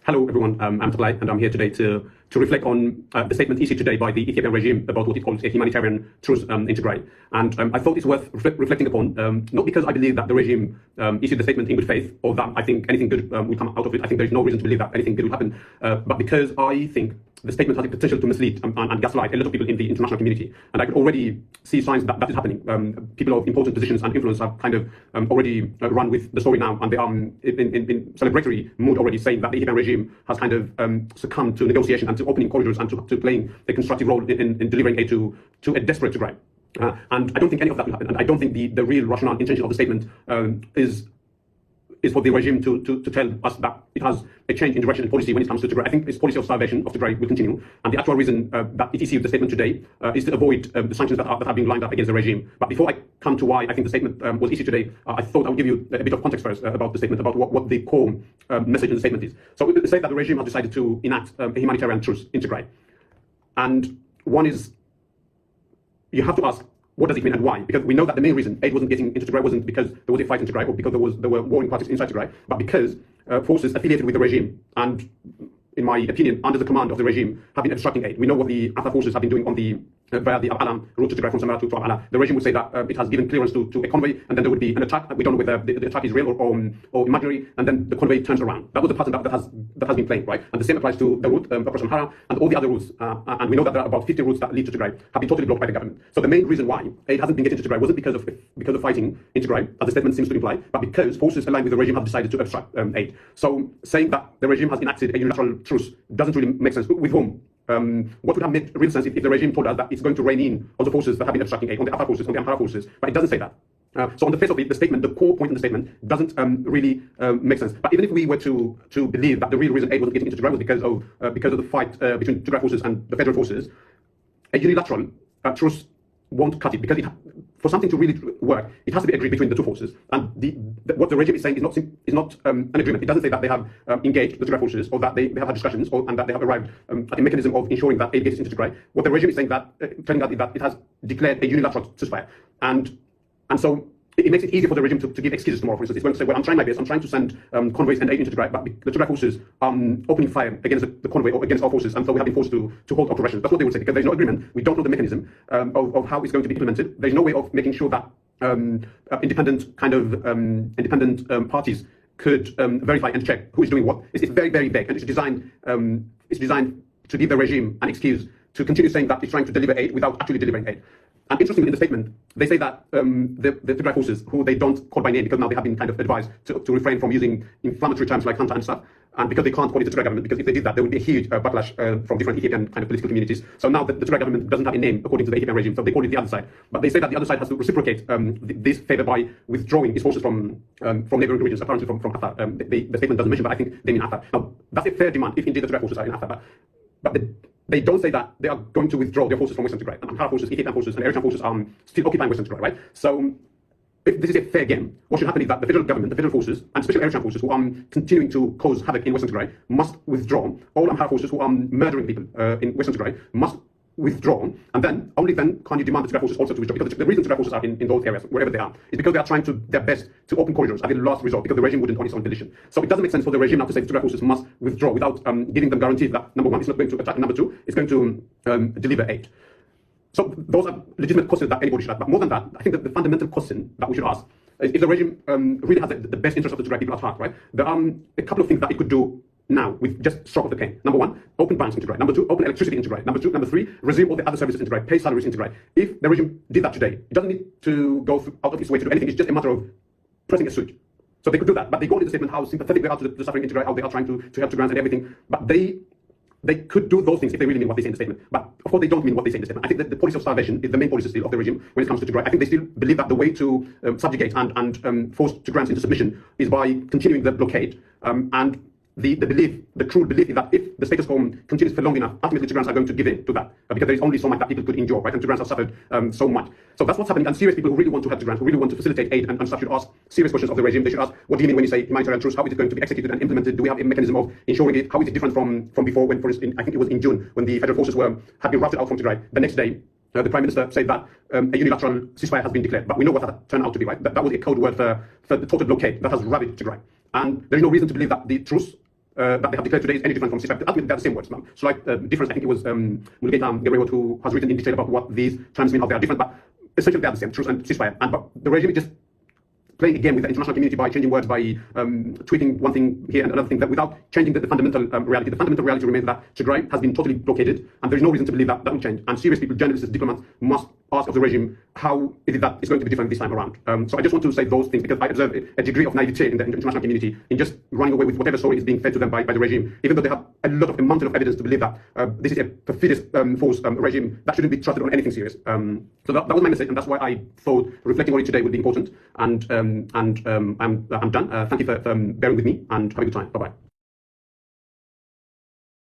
Hello everyone, I'm Tigray and I'm here today to reflect on the statement issued today by the Ethiopian regime about what it calls a humanitarian truce in Tigray. And I thought it's worth reflecting upon, not because I believe that the regime issued the statement in good faith or that I think anything good will come out of it. I think there is no reason to believe that anything good will happen, but because I think the statement has the potential to mislead and gaslight a lot of people in the international community. And I could already see signs that that is happening. People of important positions and influence have kind of already run with the story now, and they are in celebratory mood already, saying that the Ethiopian regime has kind of succumbed to negotiation and to opening corridors and to playing a constructive role in delivering aid to a desperate Tigray. And I don't think any of that will happen. And I don't think the real rational intention of the statement is for the regime to tell us that it has a change in direction and policy when it comes to Tigray. I think this policy of starvation of Tigray will continue. And the actual reason that it issued the statement today is to avoid the sanctions that are being lined up against the regime. But before I come to why I think the statement was issued today, I thought I would give you a bit of context first about the statement, about what the core message in the statement is. So it says that the regime has decided to enact a humanitarian truce in Tigray. And one is, you have to ask, what does it mean and why? Because we know that the main reason aid wasn't getting into Tigray wasn't because there was a fight in Tigray or because there were warring parties inside Tigray, but because forces affiliated with the regime and, in my opinion, under the command of the regime, have been obstructing aid. We know what the other forces have been doing on the via the Abalam route to Tigray from Samara to Abala. The regime would say that it has given clearance to a convoy, and then there would be an attack. We don't know whether the attack is real or imaginary, and then the convoy turns around. That was the pattern that has been playing, right? And the same applies to the route across Amhara and all the other routes. And we know that there are about 50 routes that lead to Tigray have been totally blocked by the government. So the main reason why aid hasn't been getting to Tigray wasn't because of fighting in Tigray, as the statement seems to imply, but because forces aligned with the regime have decided to obstruct aid. So saying that the regime has enacted a unilateral truce doesn't really make sense. With whom? What would have made real sense if the regime told us that it's going to rein in on the forces that have been obstructing aid, on the Afar forces, on the Amhara forces, but it doesn't say that. So on the face of it, the statement, the core point in the statement doesn't really make sense. But even if we were to believe that the real reason aid wasn't getting into Tigray was because of the fight between Tigray forces and the federal forces, a unilateral truce won't cut it, because for something to really work, it has to be agreed between the two forces. And what the regime is saying is not an agreement. It doesn't say that they have engaged the Tigray forces, or that they have had discussions, and that they have arrived at a mechanism of ensuring that aid gets into Tigray. What the regime is saying, telling us, is that it has declared a unilateral ceasefire. And so it makes it easy for the regime to give excuses tomorrow. For instance, it's going to say, well, I'm trying my best, I'm trying to send convoys and aid into Tigray, but the Tigray forces are opening fire against the convoy or against our forces, and so we have been forced to halt operations. That's what they would say, because there's no agreement. We don't know the mechanism of how it's going to be implemented. There's no way of making sure that independent parties could verify and check who is doing what. It's very, very vague, and it's designed to give the regime an excuse to continue saying that it's trying to deliver aid without actually delivering aid. And interestingly, in the statement, they say that the Tigray forces, who they don't call by name because now they have been kind of advised to refrain from using inflammatory terms like Hunter and stuff, and because they can't call it the Tigray government, because if they did that, there would be a huge backlash from different Ethiopian kind of political communities. So now the Tigray government doesn't have a name according to the Ethiopian regime, so they call it the other side. But they say that the other side has to reciprocate this favor by withdrawing its forces from neighboring regions, apparently from Afar. The statement doesn't mention, but I think they mean Afar. Now, that's a fair demand if indeed the Tigray forces are in Afar. But they don't say that they are going to withdraw their forces from Western Tigray. And Amhara forces, Ethiopian forces, and Eritrean forces are still occupying Western Tigray, right? So if this is a fair game, what should happen is that the federal government, the federal forces, and especially Eritrean forces who are continuing to cause havoc in Western Tigray, must withdraw. All Amhara forces who are murdering people in Western Tigray must withdraw, and then only then can you demand the Tigray forces also to withdraw. Because the reason Tigray forces are in those areas, wherever they are, is because they are trying their best to open corridors at the last resort, because the regime wouldn't on its own volition. So it doesn't make sense for the regime now to say the Tigray forces must withdraw without giving them guarantees that, number one, it's not going to attack, and number two, it's going to deliver aid. So those are legitimate questions that anybody should ask. But more than that, I think that the fundamental question that we should ask is if the regime really has the best interest of the Tigray people at heart, right? There are a couple of things that it could do now with just stroke of the pen. Number one, open banks in Tigray. Number two, open electricity in Tigray. Number three, resume all the other services in Tigray, pay salaries in Tigray. If the regime did that today, it doesn't need to go out of its way to do anything. It's just a matter of pressing a switch. So they could do that, but they go into the statement how sympathetic they are to the suffering in Tigray, how they are trying to help Tigrayans and everything. But they could do those things if they really mean what they say in the statement. But of course, they don't mean what they say in the statement. I think that the policy of starvation is the main policy still of the regime when it comes to Tigray. I think they still believe that the way to subjugate and force Tigrayans into submission is by continuing the blockade. And the cruel belief is that if the status quo continues for long enough, ultimately Tigrayans are going to give in to that, because there is only so much that people could endure, right? And Tigrayans have suffered so much. So that's what's happening. And serious people who really want to help Tigrayans, who really want to facilitate aid and stuff, should ask serious questions of the regime. They should ask, what do you mean when you say humanitarian truce? How is it going to be executed and implemented? Do we have a mechanism of ensuring it? How is it different from before, when, for instance, I think it was in June, when the federal forces had been routed out from Tigray? The next day, the Prime Minister said that a unilateral ceasefire has been declared. But we know what that turned out to be, right? That was a code word for the total blockade that has ravaged Tigray. And there is no reason to believe that the truce that they have declared today is any different from ceasefire. Ultimately, they're the same words. Slight difference. I think it was Mulugeta who has written in detail about what these terms mean, how they are different, but essentially they are the same, truce and ceasefire. But the regime is just playing a game with the international community by changing words, by tweeting one thing here and another thing, that without changing the fundamental reality. The fundamental reality remains that Tigray has been totally blockaded, and there is no reason to believe that that will change. And serious people, journalists, diplomats, must ask of the regime how is it that it's going to be different this time around. So I just want to say those things because I observe a degree of naivete in the international community in just running away with whatever story is being fed to them by the regime, even though they have a mountain of evidence to believe that this is a perfidious force regime that shouldn't be trusted on anything serious. So that was my message, and that's why I thought reflecting on it today would be important. And I'm done. Thank you for bearing with me, and have a good time. Bye-bye.